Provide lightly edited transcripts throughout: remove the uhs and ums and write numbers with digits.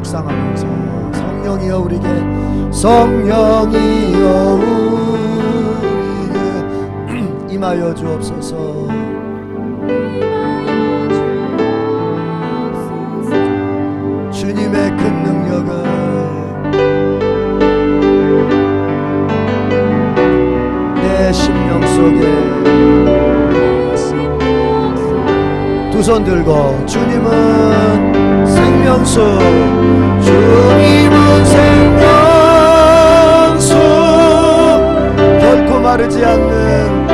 묵상하면서 성령이여 우리에게, 성령이여 우리에게 임하여 주옵소서. 주님의 큰 능력을 내 심령 속에 두 손 들고, 주님은 생명수, 주님은 생명수, 결코 마르지 않는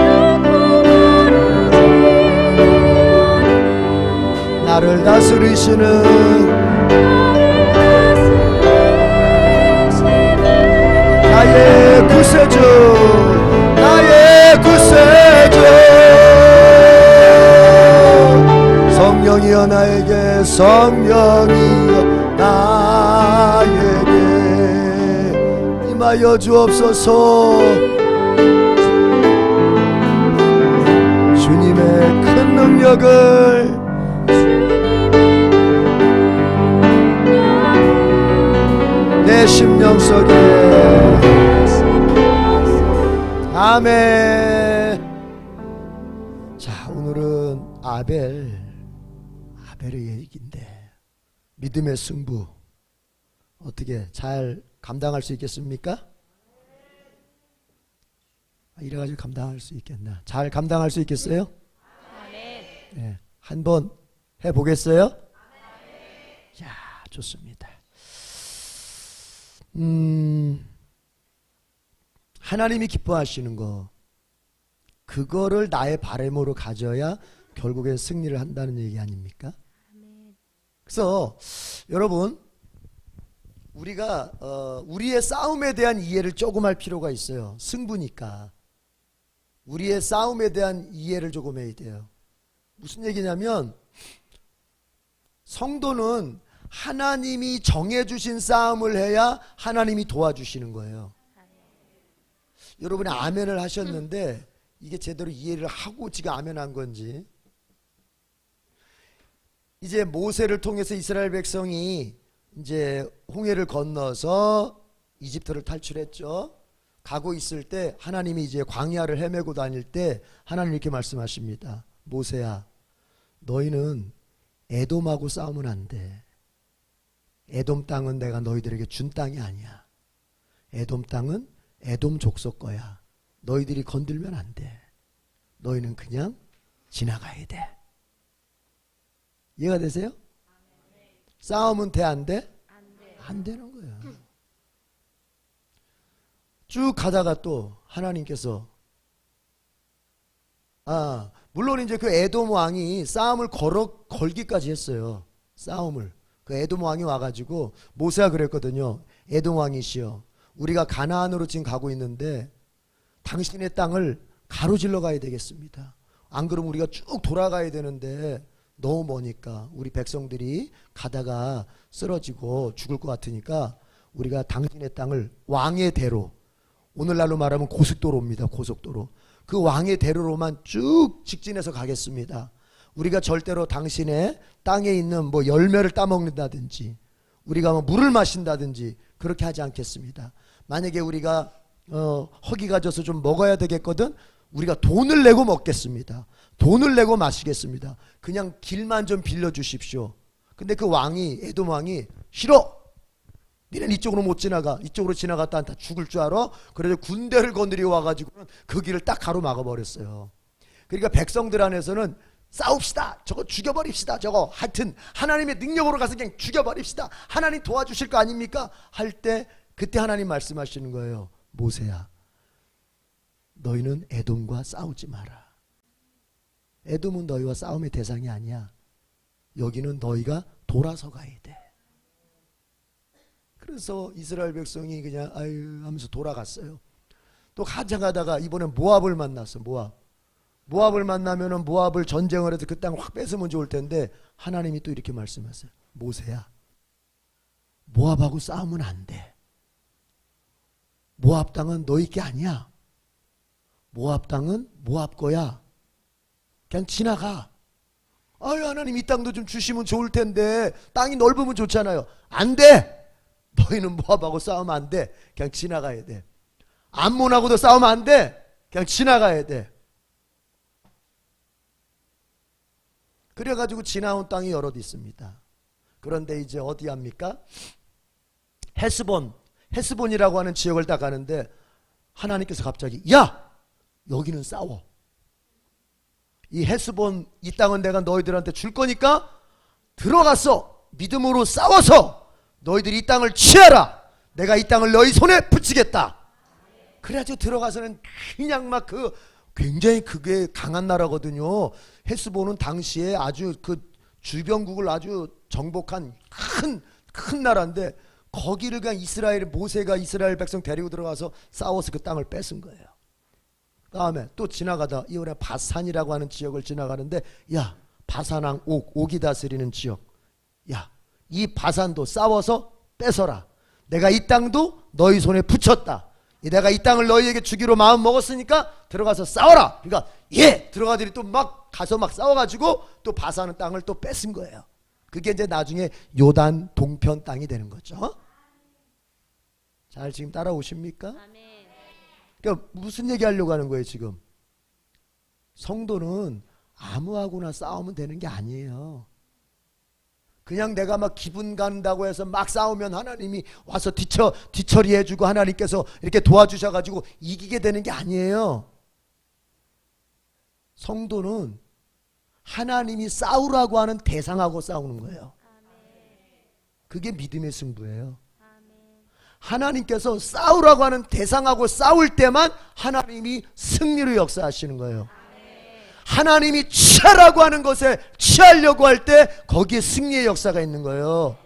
나를 다스리시는 나의 구세주, 나의 구세주. 성령이여 나에게, 성령이여 나에게 임하여 주옵소서. 주님의 큰 능력을 내 심령 속에. 아멘. 자, 오늘은 아벨의 얘기인데, 믿음의 승부 어떻게 잘 감당할 수 있겠습니까? 이래가지고 감당할 수 있겠나? 잘 감당할 수 있겠어요? 네, 한번 해보겠어요? 자, 좋습니다. 하나님이 기뻐하시는 거, 그거를 나의 바람으로 가져야 결국엔 승리를 한다는 얘기 아닙니까? 그래서 여러분, 우리가 우리의 싸움에 대한 이해를 조금 할 필요가 있어요. 승부니까 우리의 싸움에 대한 이해를 조금 해야 돼요. 무슨 얘기냐면, 성도는 하나님이 정해주신 싸움을 해야 하나님이 도와주시는 거예요. 여러분이 아멘을 하셨는데 이게 제대로 이해를 하고 지금 아멘한 건지. 이제 모세를 통해서 이스라엘 백성이 이제 홍해를 건너서 이집트를 탈출했죠. 가고 있을 때 하나님이 이제 광야를 헤매고 다닐 때 하나님 이렇게 말씀하십니다. 모세야, 너희는 에돔하고 싸우면 안 돼. 에돔 땅은 내가 너희들에게 준 땅이 아니야. 에돔 땅은 에돔 족속 거야. 너희들이 건들면 안 돼. 너희는 그냥 지나가야 돼. 이해가 되세요? 싸우면 돼, 안 돼? 안 되는 거야. 쭉 가다가 또 하나님께서, 물론 이제 그 에돔 왕이 싸움을 걸기까지 했어요. 싸움을. 그 에돔 왕이 와가지고 모세가 그랬거든요. 에돔 왕이시여, 우리가 가나안으로 지금 가고 있는데 당신의 땅을 가로질러 가야 되겠습니다. 안 그러면 우리가 쭉 돌아가야 되는데 너무 머니까 우리 백성들이 가다가 쓰러지고 죽을 것 같으니까 우리가 당신의 땅을 왕의 대로, 오늘날로 말하면 고속도로입니다. 고속도로. 그 왕의 대로로만 쭉 직진해서 가겠습니다. 우리가 절대로 당신의 땅에 있는 뭐 열매를 따먹는다든지 우리가 뭐 물을 마신다든지 그렇게 하지 않겠습니다. 만약에 우리가 허기가 져서 좀 먹어야 되겠거든, 우리가 돈을 내고 먹겠습니다. 돈을 내고 마시겠습니다. 그냥 길만 좀 빌려주십시오. 근데 그 왕이, 에돔 왕이, 싫어! 니는 이쪽으로 못 지나가. 이쪽으로 지나갔다 다 죽을 줄 알아? 그래서 군대를 건드리고 와가지고 그 길을 딱 가로막아 버렸어요. 그러니까 백성들 안에서는 싸웁시다, 저거 죽여버립시다, 저거 하여튼 하나님의 능력으로 가서 그냥 죽여버립시다, 하나님 도와주실 거 아닙니까? 할 때 그때 하나님 말씀하시는 거예요. 모세야, 너희는 에돔과 싸우지 마라. 에돔은 너희와 싸움의 대상이 아니야. 여기는 너희가 돌아서 가야 돼. 그래서 이스라엘 백성이 그냥 아유 하면서 돌아갔어요. 또 한참 가다가 이번엔 모압을 만났어. 모압을 만나면은 모압을 전쟁을 해서 그 땅을 확 뺏으면 좋을 텐데 하나님이 또 이렇게 말씀하세요. 모세야, 모압하고 싸우면 안 돼. 모압 땅은 너희 게 아니야. 모압 땅은 모압 거야. 그냥 지나가. 아유, 하나님 이 땅도 좀 주시면 좋을 텐데, 땅이 넓으면 좋잖아요. 안 돼. 너희는 모압하고 싸우면 안 돼. 그냥 지나가야 돼. 암몬하고도 싸우면 안 돼. 그냥 지나가야 돼. 그래가지고 지나온 땅이 여럿 있습니다. 그런데 이제 어디 합니까? 헤스본이라고 하는 지역을 딱 가는데 하나님께서 갑자기 야! 여기는 싸워. 이 헤스본 이 땅은 내가 너희들한테 줄 거니까 들어가서 믿음으로 싸워서 너희들이 이 땅을 취하라. 내가 이 땅을 너희 손에 붙이겠다. 그래가지고 들어가서는 그냥 막 굉장히 그게 강한 나라거든요. 헤스본은 당시에 아주 그 주변국을 아주 정복한 큰 나라인데 거기를 그냥 모세가 이스라엘 백성 데리고 들어가서 싸워서 그 땅을 뺏은 거예요. 다음에 또 지나가다 이번에 바산이라고 하는 지역을 지나가는데 야, 바산왕 옥이 다스리는 지역, 야, 이 바산도 싸워서 뺏어라. 내가 이 땅도 너희 손에 붙였다. 내가 이 땅을 너희에게 주기로 마음 먹었으니까 들어가서 싸워라. 그러니까 들어가더니 또 막 가서 막 싸워가지고 또 바산은 땅을 또 뺏은 거예요. 그게 이제 나중에 요단 동편 땅이 되는 거죠. 잘 지금 따라오십니까? 아멘. 그러니까 무슨 얘기 하려고 하는 거예요 지금? 성도는 아무하고나 싸우면 되는 게 아니에요. 그냥 내가 막 기분 간다고 해서 막 싸우면 하나님이 와서 뒤처리해주고 하나님께서 이렇게 도와주셔가지고 이기게 되는 게 아니에요. 성도는 하나님이 싸우라고 하는 대상하고 싸우는 거예요. 그게 믿음의 승부예요. 하나님께서 싸우라고 하는 대상하고 싸울 때만 하나님이 승리로 역사하시는 거예요. 하나님이 취하라고 하는 것에 취하려고 할 때 거기에 승리의 역사가 있는 거예요.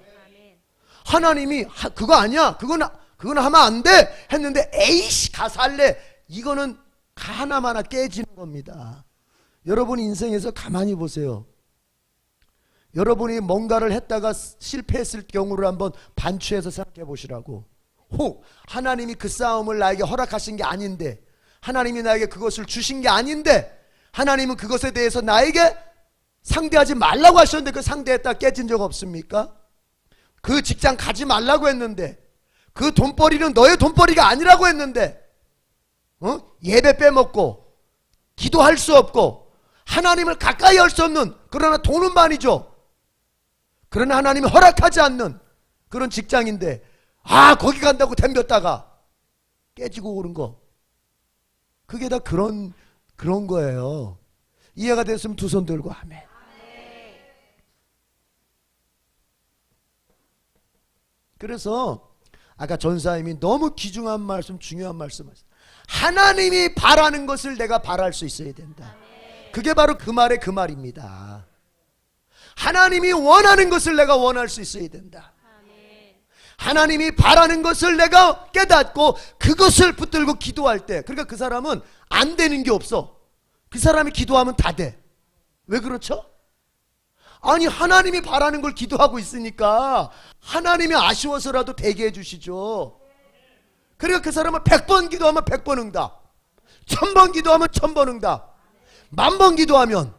하나님이 그거 아니야, 그건 하면 안 돼 했는데 에이씨 가서 할래, 이거는 하나마나 깨지는 겁니다. 여러분 인생에서 가만히 보세요. 여러분이 뭔가를 했다가 실패했을 경우를 한번 반추해서 생각해 보시라고. 혹 하나님이 그 싸움을 나에게 허락하신 게 아닌데, 하나님이 나에게 그것을 주신 게 아닌데, 하나님은 그것에 대해서 나에게 상대하지 말라고 하셨는데 그 상대했다 깨진 적 없습니까? 그 직장 가지 말라고 했는데, 그 돈벌이는 너의 돈벌이가 아니라고 했는데, 예배 빼먹고 기도할 수 없고 하나님을 가까이 할 수 없는, 그러나 돈은 많이 줘, 그러나 하나님이 허락하지 않는 그런 직장인데 거기 간다고 덤볐다가 깨지고 오는 거, 그게 다 그런 거예요. 이해가 됐으면 두 손 들고 아멘. 그래서 아까 전사님이 너무 귀중한 말씀, 중요한 말씀하셨어요. 하나님이 바라는 것을 내가 바랄 수 있어야 된다. 그게 바로 그 말의 그 말입니다. 하나님이 원하는 것을 내가 원할 수 있어야 된다. 하나님이 바라는 것을 내가 깨닫고 그것을 붙들고 기도할 때, 그러니까 그 사람은 안 되는 게 없어. 그 사람이 기도하면 다 돼. 왜 그렇죠? 아니 하나님이 바라는 걸 기도하고 있으니까 하나님이 아쉬워서라도 되게 해주시죠. 그러니까 그 사람은 100번 기도하면 100번 응답, 1000번 기도하면 1000번 응답, 10,000번 기도하면.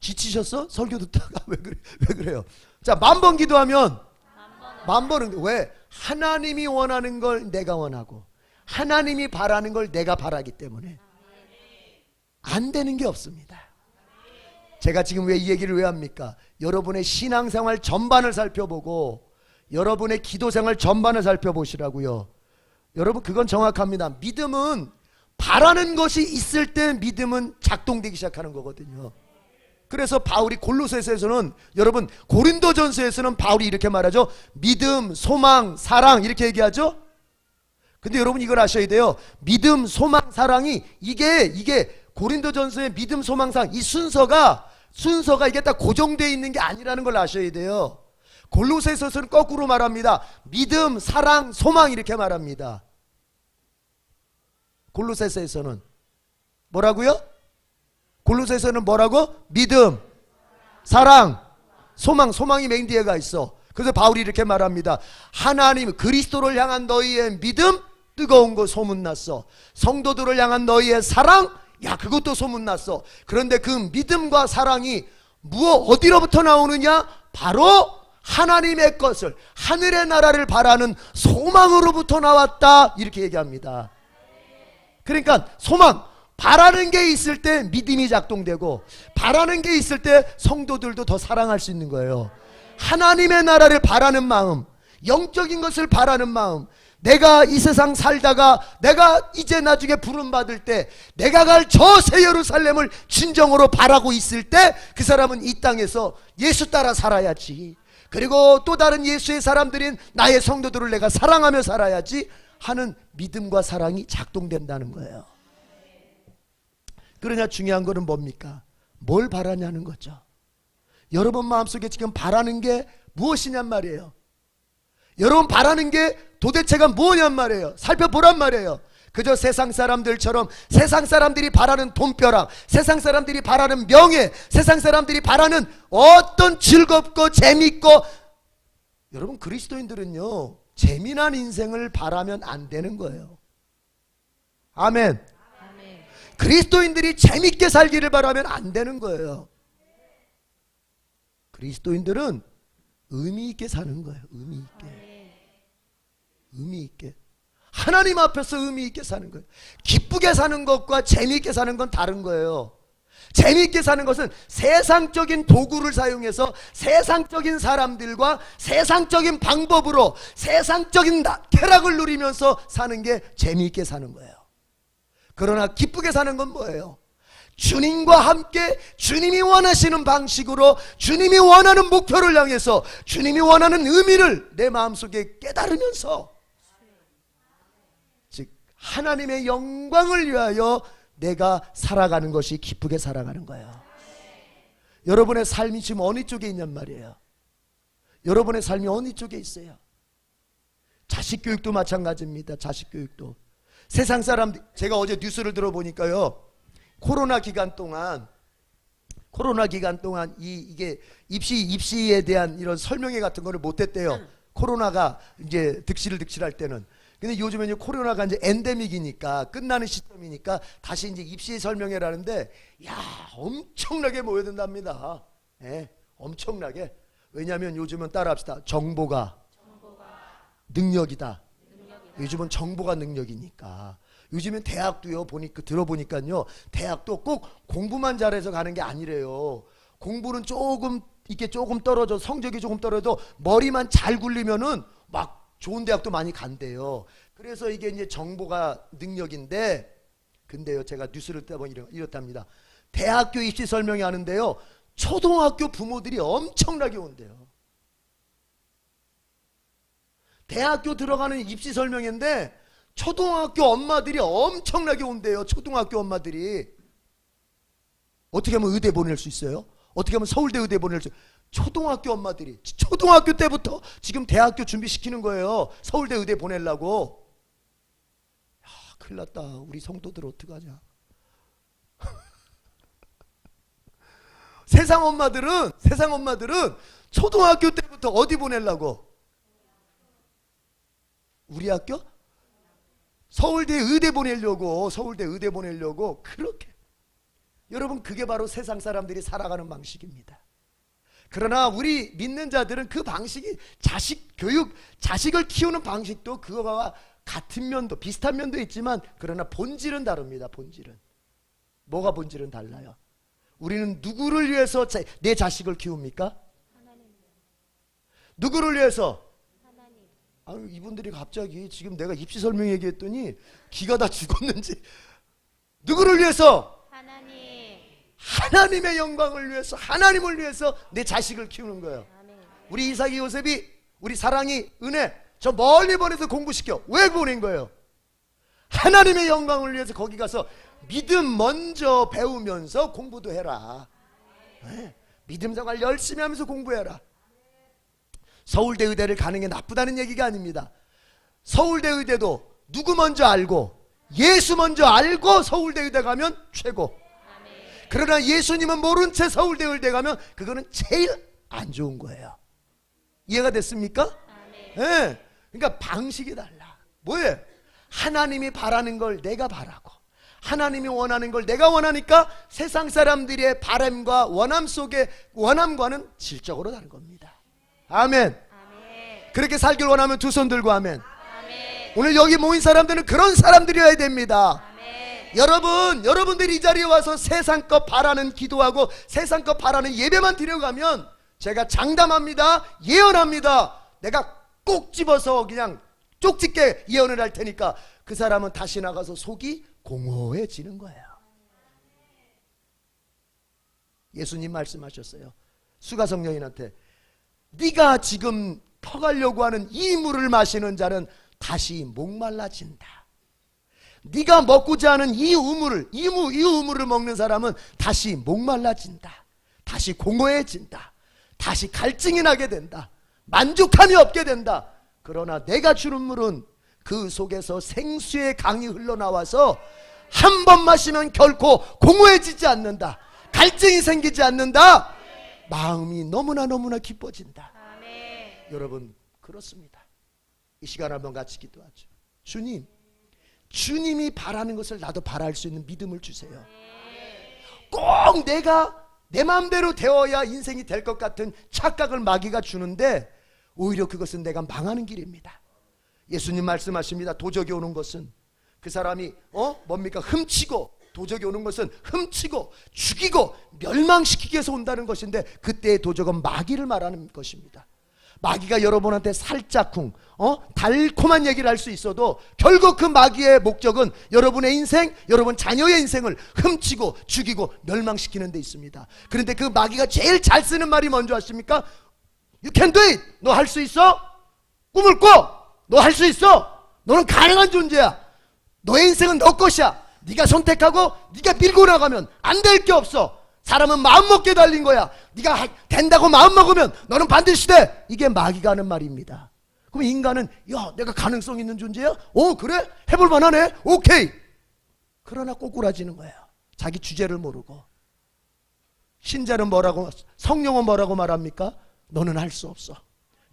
지치셨어? 설교 듣다가 왜 그래요? 자, 10,000번 기도하면 10,000번 응답. 왜? 하나님이 원하는 걸 내가 원하고 하나님이 바라는 걸 내가 바라기 때문에 안 되는 게 없습니다. 제가 지금 왜 이 얘기를 왜 합니까? 여러분의 신앙생활 전반을 살펴보고 여러분의 기도생활 전반을 살펴보시라고요. 여러분 그건 정확합니다. 믿음은 바라는 것이 있을 때 믿음은 작동되기 시작하는 거거든요. 그래서 바울이 골로새서에서는, 여러분 고린도전서에서는 바울이 이렇게 말하죠. 믿음, 소망, 사랑 이렇게 얘기하죠. 근데 여러분 이걸 아셔야 돼요. 믿음, 소망, 사랑이 이게 고린도전서의 믿음, 소망, 사랑 이 순서가 이게 딱 고정되어 있는 게 아니라는 걸 아셔야 돼요. 골로새서에서는 거꾸로 말합니다. 믿음, 사랑, 소망 이렇게 말합니다. 골로새서에서는 뭐라고요? 골로새서는 뭐라고? 믿음, 사랑, 소망이 맨 뒤에 가 있어. 그래서 바울이 이렇게 말합니다. 하나님 그리스도를 향한 너희의 믿음 뜨거운 거 소문났어. 성도들을 향한 너희의 사랑 야, 그것도 소문났어. 그런데 그 믿음과 사랑이 어디로부터 나오느냐? 바로 하나님의 것을, 하늘의 나라를 바라는 소망으로부터 나왔다, 이렇게 얘기합니다. 그러니까 소망, 바라는 게 있을 때 믿음이 작동되고, 바라는 게 있을 때 성도들도 더 사랑할 수 있는 거예요. 하나님의 나라를 바라는 마음, 영적인 것을 바라는 마음, 내가 이 세상 살다가 내가 이제 나중에 부름받을 때 내가 갈 저 새 예루살렘을 진정으로 바라고 있을 때 그 사람은 이 땅에서 예수 따라 살아야지, 그리고 또 다른 예수의 사람들인 나의 성도들을 내가 사랑하며 살아야지 하는 믿음과 사랑이 작동된다는 거예요. 그러냐, 중요한 거는 뭡니까? 뭘 바라냐는 거죠. 여러분 마음속에 지금 바라는 게 무엇이냔 말이에요. 여러분 바라는 게 도대체가 뭐냔 말이에요. 살펴보란 말이에요. 그저 세상 사람들처럼 세상 사람들이 바라는 돈벼락, 세상 사람들이 바라는 명예, 세상 사람들이 바라는 어떤 즐겁고 재밌고, 여러분 그리스도인들은요 재미난 인생을 바라면 안 되는 거예요. 아멘. 그리스도인들이 재밌게 살기를 바라면 안 되는 거예요. 그리스도인들은 의미 있게 사는 거예요. 의미 있게. 의미 있게. 하나님 앞에서 의미 있게 사는 거예요. 기쁘게 사는 것과 재미있게 사는 건 다른 거예요. 재미있게 사는 것은 세상적인 도구를 사용해서 세상적인 사람들과 세상적인 방법으로 세상적인 쾌락을 누리면서 사는 게 재미있게 사는 거예요. 그러나 기쁘게 사는 건 뭐예요? 주님과 함께 주님이 원하시는 방식으로 주님이 원하는 목표를 향해서 주님이 원하는 의미를 내 마음속에 깨달으면서, 즉 하나님의 영광을 위하여 내가 살아가는 것이 기쁘게 살아가는 거예요. 여러분의 삶이 지금 어느 쪽에 있냔 말이에요. 여러분의 삶이 어느 쪽에 있어요? 자식 교육도 마찬가지입니다. 자식 교육도. 세상 사람들, 제가 어제 뉴스를 들어보니까요, 코로나 기간 동안 이게 입시에 대한 이런 설명회 같은 거를 못했대요. 코로나가 이제 득실할 때는. 근데 요즘에는 코로나가 이제 엔데믹이니까, 끝나는 시점이니까 다시 이제 입시 설명회라는데, 야, 엄청나게 모여든답니다. 예, 엄청나게. 왜냐하면 요즘은 따라합시다. 정보가 능력이다. 요즘은 정보가 능력이니까. 요즘엔 대학도요, 들어보니까요, 대학도 꼭 공부만 잘해서 가는 게 아니래요. 공부는 조금 떨어져, 성적이 조금 떨어져도 머리만 잘 굴리면은 막 좋은 대학도 많이 간대요. 그래서 이게 이제 정보가 능력인데, 근데요, 제가 뉴스를 떠보니 이렇답니다. 대학교 입시 설명회 하는데요, 초등학교 부모들이 엄청나게 온대요. 대학교 들어가는 입시 설명회인데 초등학교 엄마들이 엄청나게 온대요. 초등학교 엄마들이. 어떻게 하면 의대 보낼 수 있어요? 어떻게 하면 서울대 의대 보낼 수 있어요? 초등학교 엄마들이 초등학교 때부터 지금 대학교 준비시키는 거예요. 서울대 의대 보내려고. 야, 큰일 났다. 우리 성도들 어떡하냐. 세상 엄마들은 초등학교 때부터 어디 보내려고? 우리 학교? 서울대 의대 보내려고 그렇게. 여러분, 그게 바로 세상 사람들이 살아가는 방식입니다. 그러나 우리 믿는 자들은 그 방식이, 자식을 키우는 방식도 그거와 같은 면도, 비슷한 면도 있지만, 그러나 본질은 다릅니다. 뭐가 본질은 달라요? 우리는 누구를 위해서 내 자식을 키웁니까? 누구를 위해서? 아유, 이분들이 갑자기 지금 내가 입시 설명 얘기했더니 기가 다 죽었는지. 누구를 위해서? 하나님의 영광을 위해서, 하나님을 위해서 내 자식을 키우는 거예요. 우리 이삭이 요셉이, 우리 사랑이 은혜 저 멀리 보내서 공부시켜. 왜 보낸 거예요? 하나님의 영광을 위해서 거기 가서 믿음 먼저 배우면서 공부도 해라. 네, 믿음 생활 열심히 하면서 공부해라. 서울대 의대를 가는 게 나쁘다는 얘기가 아닙니다. 서울대 의대도 누구 먼저 알고, 예수 먼저 알고 서울대 의대 가면 최고. 그러나 예수님은 모른 채 서울대 의대 가면 그거는 제일 안 좋은 거예요. 이해가 됐습니까? 그러니까 방식이 달라. 뭐예요? 하나님이 바라는 걸 내가 바라고, 하나님이 원하는 걸 내가 원하니까 세상 사람들의 바람과 원함 속에 원함과는 질적으로 다른 겁니다. 아멘. 그렇게 살길 원하면 두 손 들고 아멘. 오늘 여기 모인 사람들은 그런 사람들이어야 됩니다. 여러분들이 이 자리에 와서 세상 것 바라는 기도하고 세상 것 바라는 예배만 드려가면 제가 장담합니다, 예언합니다, 내가 꼭 집어서 그냥 쪽집게 예언을 할 테니까 그 사람은 다시 나가서 속이 공허해지는 거예요. 예수님 말씀하셨어요. 수가성녀인한테 네가 지금 퍼가려고 하는 이 물을 마시는 자는 다시 목말라진다. 네가 먹고자 하는 이 우물을 먹는 사람은 다시 목말라진다. 다시 공허해진다. 다시 갈증이 나게 된다. 만족함이 없게 된다. 그러나 내가 주는 물은 그 속에서 생수의 강이 흘러나와서 한 번 마시면 결코 공허해지지 않는다. 갈증이 생기지 않는다. 마음이 너무나 기뻐진다. 여러분 그렇습니다. 이 시간 한번 같이 기도하죠. 주님, 주님이 바라는 것을 나도 바랄 수 있는 믿음을 주세요. 꼭 내가 내 마음대로 되어야 인생이 될 것 같은 착각을 마귀가 주는데 오히려 그것은 내가 망하는 길입니다. 예수님 말씀하십니다. 도적이 오는 것은 그 사람이 뭡니까? 훔치고, 도적이 오는 것은 훔치고 죽이고 멸망시키기 위해서 온다는 것인데 그때의 도적은 마귀를 말하는 것입니다. 마귀가 여러분한테 살짝쿵 달콤한 얘기를 할 수 있어도 결국 그 마귀의 목적은 여러분의 인생, 여러분 자녀의 인생을 훔치고 죽이고 멸망시키는 데 있습니다. 그런데 그 마귀가 제일 잘 쓰는 말이 뭔지 아십니까? You can do it! 너 할 수 있어? 꿈을 꿔! 너 할 수 있어! 너는 가능한 존재야. 너의 인생은 너 것이야. 네가 선택하고 네가 밀고 나가면 안 될 게 없어. 사람은 마음먹기에 달린 거야. 네가 된다고 마음먹으면 너는 반드시 돼. 이게 마귀가 하는 말입니다. 그럼 인간은 야 내가 가능성 있는 존재야? 그래? 해볼 만하네? 오케이. 그러나 꼬꾸라지는 거예요. 자기 주제를 모르고. 신자는 뭐라고, 성령은 뭐라고 말합니까? 너는 할 수 없어.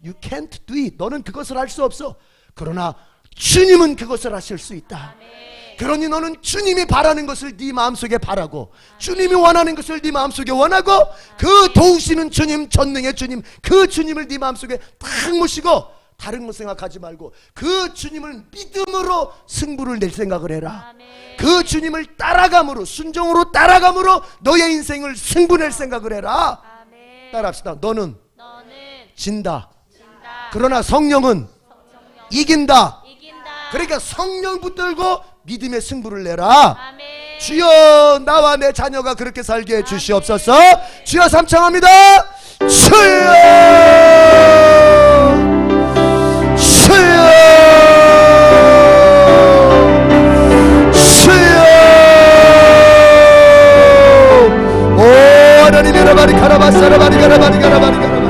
You can't do it. 너는 그것을 할 수 없어. 그러나 주님은 그것을 하실 수 있다. 그러니 너는 주님이 바라는 것을 네 마음속에 바라고 주님이 원하는 것을 네 마음속에 원하고 그 도우시는 주님, 전능의 주님, 그 주님을 네 마음속에 딱 모시고 다른 것 생각하지 말고 그 주님을 믿음으로 승부를 낼 생각을 해라. 그 주님을 따라감으로, 순종으로 따라감으로 너의 인생을 승부낼 생각을 해라. 따라합시다. 너는 진다. 그러나 성령은 이긴다. 그러니까 성령 붙들고 믿음의 승부를 내라. 아멘. 주여 나와 내 자녀가 그렇게 살게 해주시옵소서. 주여 삼창합니다. 주여 주여 주여. 오 하나님의 라바리 카라바사라 바리 가라바리 가라바리 가라바리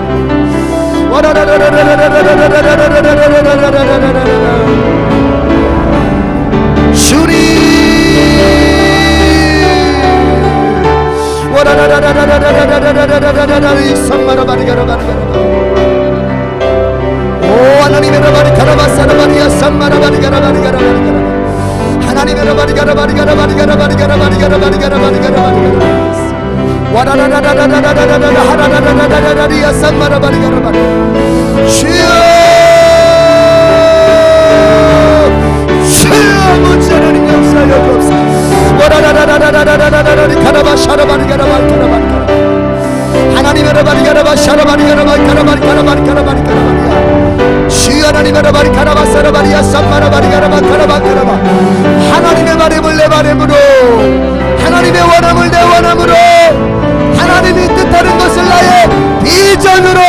주님 오 하나님의 라바리 가라바사라 바리야 산마라바리 가라바리 가라바리 가라바리 하나님의 라바리 가라바리 가라바리 가라바리 가라바리 가라바리 가라바리 가라바리 와라라라라라라라라라라라 하라라라라라라리야 산마라바리 가라바리 주여 아버지 하나님 역사여 없사 와라라라라라라라라라리 가라바 샤라바리 가라바리 가라바리 하나님의 라바리 가라바 샤라바리 가라바리 가라바리 가라바리 가라바리 가라바리야 주여 하나님의 라바리 가라바 사라바리야 산마라바리 가라바 가라바 가라바 하나님의 바람을 내 바람으로 하나님의 원함을 내 원함으로 하나님이 뜻하는 것을 나의 비전으로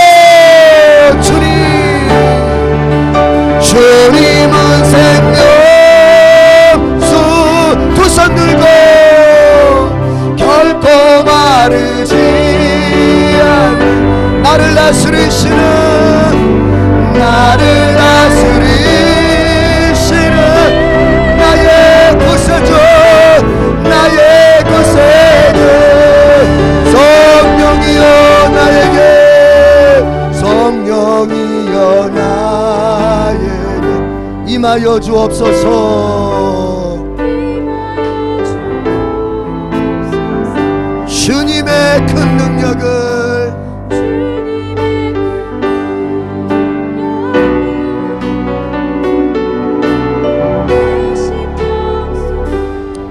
주님은 생명 두 손 들고 결코 마르지 않는 나를 다스리시는 나의 구세주 나의 구세주 성령이여 나에게 성령이여 나에게 임하여 주옵소서. 주님의 큰 능력을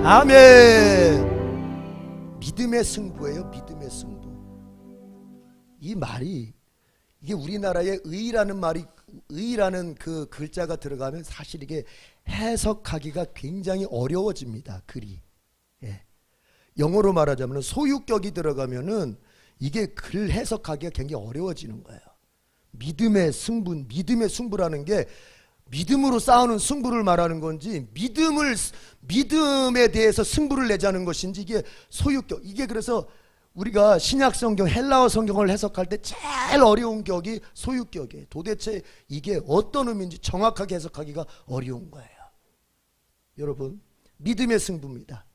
아멘. 믿음의 승부예요. 믿음의 승부. 이 말이 이게 우리나라에 의라는 말이 의라는 그 글자가 들어가면 사실 이게 해석하기가 굉장히 어려워집니다. 글이. 예. 영어로 말하자면 소유격이 들어가면은 이게 글 해석하기가 굉장히 어려워지는 거예요. 믿음의 승부, 믿음의 승부라는 게 믿음으로 싸우는 승부를 말하는 건지 믿음에 대해서 승부를 내자는 것인지 이게 소유격. 이게 그래서 우리가 신약 성경 헬라어 성경을 해석할 때 제일 어려운 격이 소유격이에요. 도대체 이게 어떤 의미인지 정확하게 해석하기가 어려운 거예요. 여러분, 믿음의 승부입니다.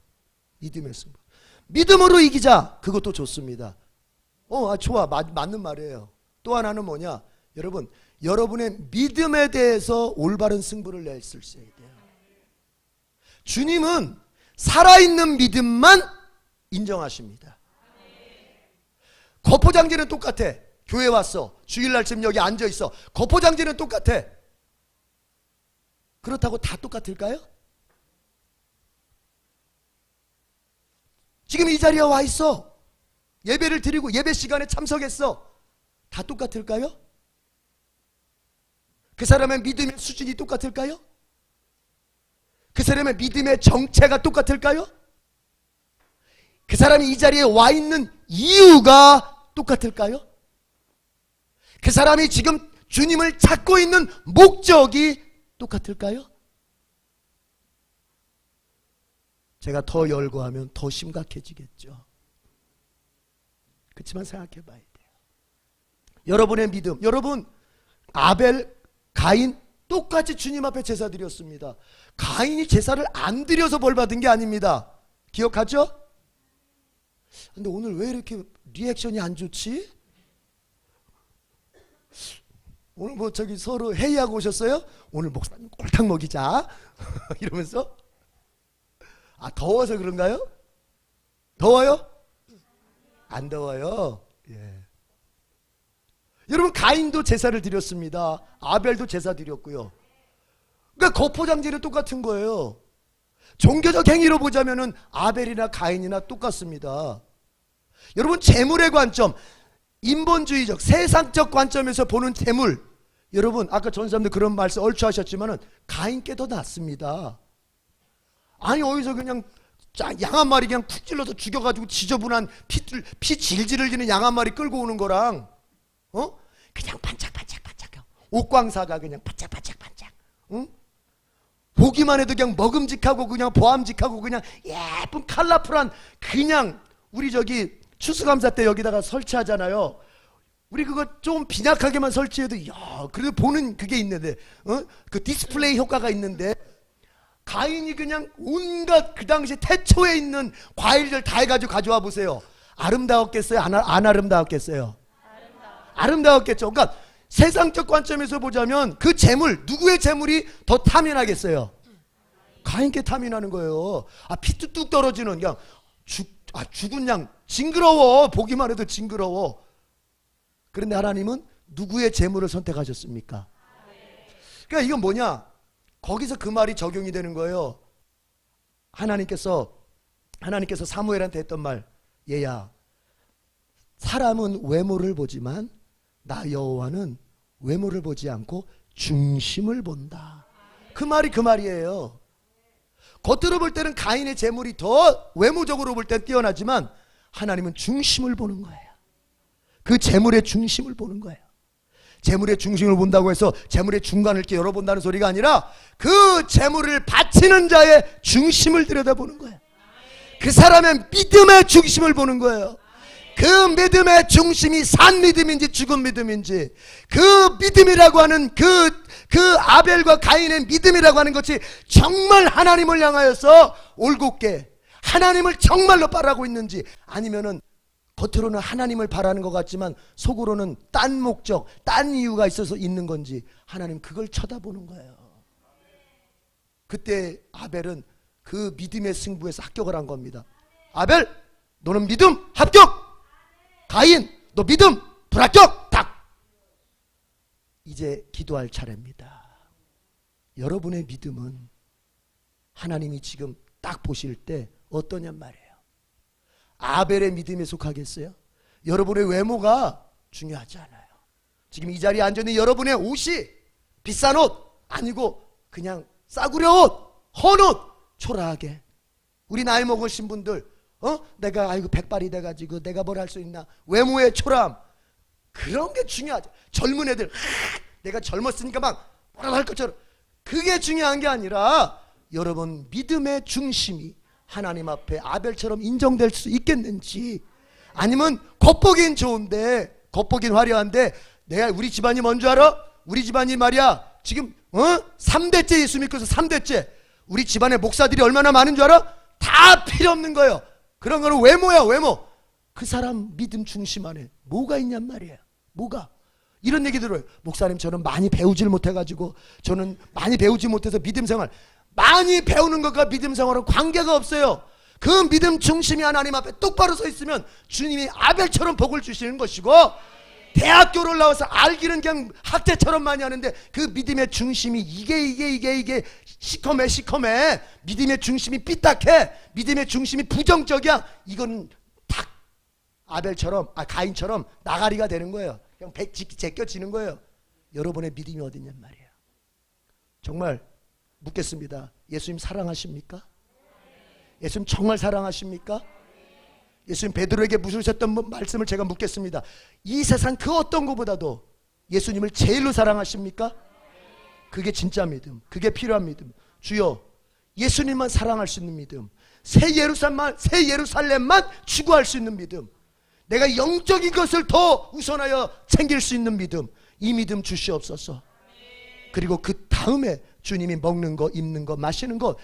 믿음의 승부. 믿음으로 이기자. 그것도 좋습니다. 좋아. 맞는 말이에요. 또 하나는 뭐냐? 여러분, 여러분의 믿음에 대해서 올바른 승부를 낼 수 있어야 돼요. 주님은 살아있는 믿음만 인정하십니다. 거포장지는 똑같아. 교회 왔어. 주일날 지금 여기 앉아있어. 거포장지는 똑같아. 그렇다고 다 똑같을까요? 지금 이 자리에 와 있어. 예배를 드리고 예배 시간에 참석했어. 다 똑같을까요? 그 사람의 믿음의 수준이 똑같을까요? 그 사람의 믿음의 정체가 똑같을까요? 그 사람이 이 자리에 와 있는 이유가 똑같을까요? 그 사람이 지금 주님을 찾고 있는 목적이 똑같을까요? 제가 더 열거하면 더 심각해지겠죠. 그렇지만 생각해 봐야 돼요. 여러분의 믿음, 여러분 아벨, 가인 똑같이 주님 앞에 제사 드렸습니다. 가인이 제사를 안 드려서 벌 받은 게 아닙니다. 기억하죠? 근데 오늘 왜 이렇게 리액션이 안 좋지? 오늘 뭐 저기 서로 회의하고 오셨어요? 오늘 목사님 꼴탕 먹이자 이러면서. 더워서 그런가요? 더워요? 안 더워요. 예. 여러분 가인도 제사를 드렸습니다. 아벨도 제사 드렸고요. 그러니까 거포장지는 똑같은 거예요. 종교적 행위로 보자면은 아벨이나 가인이나 똑같습니다. 여러분 재물의 관점, 인본주의적 세상적 관점에서 보는 재물, 여러분 아까 전사님들 그런 말씀 얼추 하셨지만은 가인께 더 낫습니다. 아니 어디서 그냥 양 한 마리 그냥 푹 찔러서 죽여가지고 지저분한 피 질질 흘리는 양 한 마리 끌고 오는 거랑 그냥 반짝반짝반짝 옥광사가 그냥 반짝반짝반짝 보기만 해도 그냥 먹음직하고 그냥 보암직하고 그냥 예쁜 컬러풀한 그냥 우리 저기 추수감사 때 여기다가 설치하잖아요. 우리 그거 좀 빈약하게만 설치해도 야 그래도 보는 그게 있는데 그 디스플레이 효과가 있는데 가인이 그냥 온갖 그 당시 태초에 있는 과일들 다 해가지고 가져와 보세요. 아름다웠겠어요? 안 아름다웠겠어요? 아름다웠겠죠. 그러니까 세상적 관점에서 보자면 그 재물, 누구의 재물이 더 탐연하겠어요? 가인께 탐연하는 거예요. 피 뚝뚝 떨어지는 그냥 죽은 양 징그러워. 보기만 해도 징그러워. 그런데 하나님은 누구의 재물을 선택하셨습니까? 그러니까 이건 뭐냐? 거기서 그 말이 적용이 되는 거예요. 하나님께서 사무엘한테 했던 말, 얘야 사람은 외모를 보지만 나 여호와는 외모를 보지 않고 중심을 본다. 그 말이 그 말이에요. 겉으로 볼 때는 가인의 재물이 더 외모적으로 볼 때 뛰어나지만 하나님은 중심을 보는 거예요. 그 재물의 중심을 보는 거예요. 재물의 중심을 본다고 해서 재물의 중간을 이렇게 열어본다는 소리가 아니라 그 재물을 바치는 자의 중심을 들여다보는 거예요. 그 사람의 믿음의 중심을 보는 거예요. 그 믿음의 중심이 산 믿음인지 죽은 믿음인지, 그 믿음이라고 하는 그 아벨과 가인의 믿음이라고 하는 것이 정말 하나님을 향하여서 올곧게 하나님을 정말로 바라고 있는지, 아니면은 겉으로는 하나님을 바라는 것 같지만 속으로는 딴 목적, 딴 이유가 있어서 있는 건지, 하나님 그걸 쳐다보는 거예요. 그때 아벨은 그 믿음의 승부에서 합격을 한 겁니다. 아벨, 너는 믿음 합격! 가인 너 믿음 불합격 딱. 이제 기도할 차례입니다. 여러분의 믿음은 하나님이 지금 딱 보실 때 어떠냔 말이에요. 아벨의 믿음에 속하겠어요? 여러분의 외모가 중요하지 않아요. 지금 이 자리에 앉아있는 여러분의 옷이 비싼 옷 아니고 그냥 싸구려 옷, 헌 옷, 초라하게. 우리 나이 먹으신 분들 내가 아이고 백발이 돼가지고 내가 뭘 할 수 있나, 외모의 초라함, 그런 게 중요하죠. 젊은 애들 내가 젊었으니까 막 뭐라고 할 것처럼, 그게 중요한 게 아니라 여러분 믿음의 중심이 하나님 앞에 아벨처럼 인정될 수 있겠는지, 아니면 겉보긴 좋은데 겉보긴 화려한데 내가 우리 집안이 뭔 줄 알아? 우리 집안이 말이야 지금 3대째 예수 믿고서 3대째 우리 집안에 목사들이 얼마나 많은 줄 알아? 다 필요 없는 거예요. 그런 거는 외모야, 외모. 그 사람 믿음 중심 안에 뭐가 있냔 말이에요. 뭐가? 이런 얘기 들어요. 목사님 저는 많이 배우질 못해가지고, 저는 많이 배우지 못해서 믿음 생활, 많이 배우는 것과 믿음 생활은 관계가 없어요. 그 믿음 중심이 하나님 앞에 똑바로 서 있으면 주님이 아벨처럼 복을 주시는 것이고, 대학교를 나와서 알기는 그냥 학대처럼 많이 하는데 그 믿음의 중심이 이게 시커매 믿음의 중심이 삐딱해, 믿음의 중심이 부정적이야, 이건 탁 아벨처럼 가인처럼 나가리가 되는 거예요. 그냥 제껴지는 거예요. 여러분의 믿음이 어디냔 말이에요. 정말 묻겠습니다. 예수님 사랑하십니까? 예수님 정말 사랑하십니까? 예수님 베드로에게 묻으셨던 말씀을 제가 묻겠습니다. 이 세상 그 어떤 것보다도 예수님을 제일로 사랑하십니까? 그게 진짜 믿음, 그게 필요한 믿음. 주여, 예수님만 사랑할 수 있는 믿음, 새 예루살렘만 추구할 수 있는 믿음, 내가 영적인 것을 더 우선하여 챙길 수 있는 믿음, 이 믿음 주시옵소서. 그리고 그 다음에 주님이 먹는 거, 입는 거, 마시는 거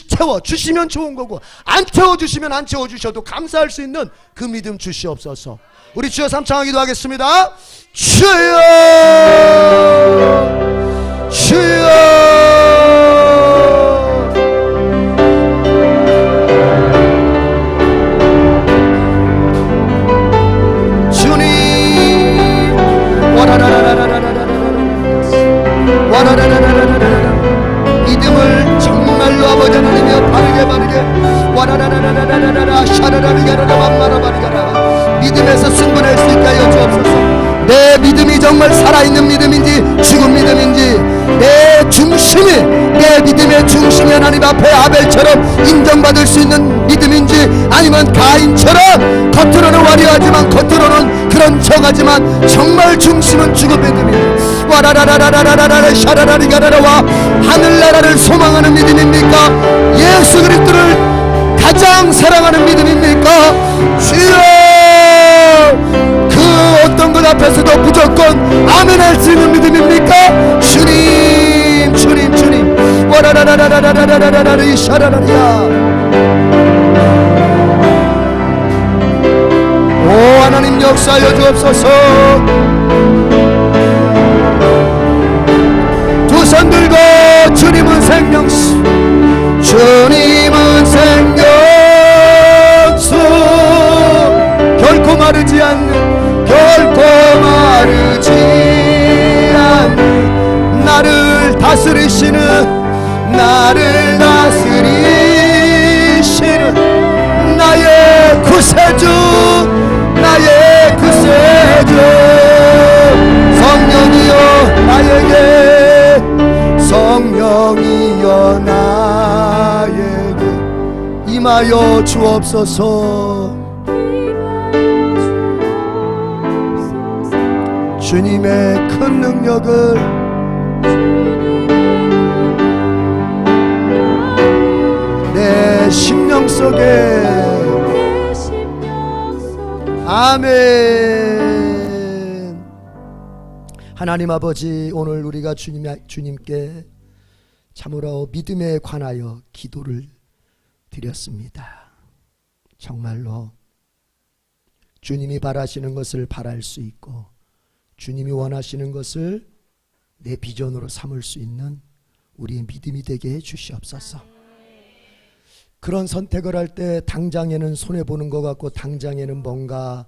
채워주시면 좋은 거고, 안 채워주시면 안 채워주셔도 감사할 수 있는 그 믿음 주시옵소서. 우리 주여 삼창하 기도하겠습니다. 주여, 주여, 믿음을 정말로 아버지 하나님이여 바르게 와라라라라라라라 샤라라리가라라 맘마라바리가라 믿음에서 승분할 수 있게 하여 주옵소서. 내 믿음이 정말 살아있는 믿음인지 죽은 믿음인지, 내 중심이, 내 믿음의 중심이 하나님 앞에 아벨처럼 인정받을 수 있는 믿음인지, 아니면 가인처럼 겉으로는 화려하지만 겉으로는 그런 척하지만 정말 중심은 죽은 믿음이 와라라라라라라라 샤라라리가라라와 하늘나라를 소망하는 믿음입니까? 예수 그리스도를 가장 사랑하는 믿음입니까? 주여, 그 어떤 것 앞에서도 무조건 아멘 할 수 있는 믿음입니까? 주님, 주님, 주님. 와라라라라라라라라라라 샤라라리야. 오 하나님 역사하여 주옵소서. 두 손 들고 주님은 생명수, 주님은 생명수, 결코 마르지 않는, 결코 마르지 않는, 나를 다스리시는, 나를 다스리시는 나의 구세주, 나의 구세주, 성령이여 나에게, 성령이여 나에게 임하여 주옵소서. 주님의 큰 능력을 내 심령 속에, 아멘. 하나님 아버지, 오늘 우리가 주님께 참으로 믿음에 관하여 기도를 드렸습니다. 정말로 주님이 바라시는 것을 바랄 수 있고, 주님이 원하시는 것을 내 비전으로 삼을 수 있는 우리의 믿음이 되게 해주시옵소서. 그런 선택을 할 때 당장에는 손해보는 것 같고, 당장에는 뭔가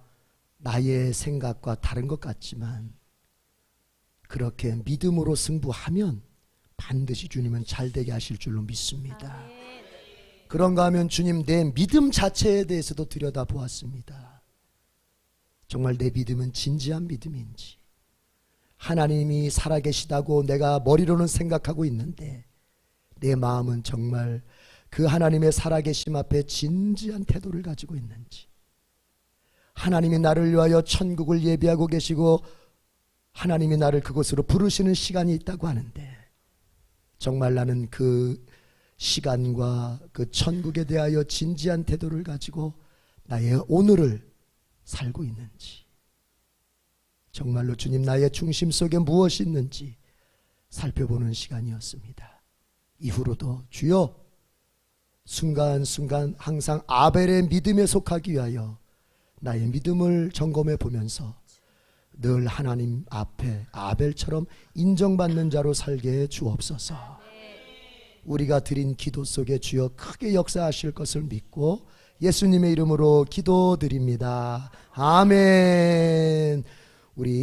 나의 생각과 다른 것 같지만 그렇게 믿음으로 승부하면 반드시 주님은 잘되게 하실 줄로 믿습니다. 그런가 하면 주님, 내 믿음 자체에 대해서도 들여다보았습니다. 정말 내 믿음은 진지한 믿음인지, 하나님이 살아계시다고 내가 머리로는 생각하고 있는데 내 마음은 정말 그 하나님의 살아계심 앞에 진지한 태도를 가지고 있는지, 하나님이 나를 위하여 천국을 예비하고 계시고 하나님이 나를 그곳으로 부르시는 시간이 있다고 하는데 정말 나는 그 시간과 그 천국에 대하여 진지한 태도를 가지고 나의 오늘을 살고 있는지, 정말로 주님 나의 중심 속에 무엇이 있는지 살펴보는 시간이었습니다. 이후로도 주여, 순간순간 항상 아벨의 믿음에 속하기 위하여 나의 믿음을 점검해 보면서 늘 하나님 앞에 아벨처럼 인정받는 자로 살게 해 주옵소서. 우리가 드린 기도 속에 주여 크게 역사하실 것을 믿고 예수님의 이름으로 기도드립니다. 아멘. 우리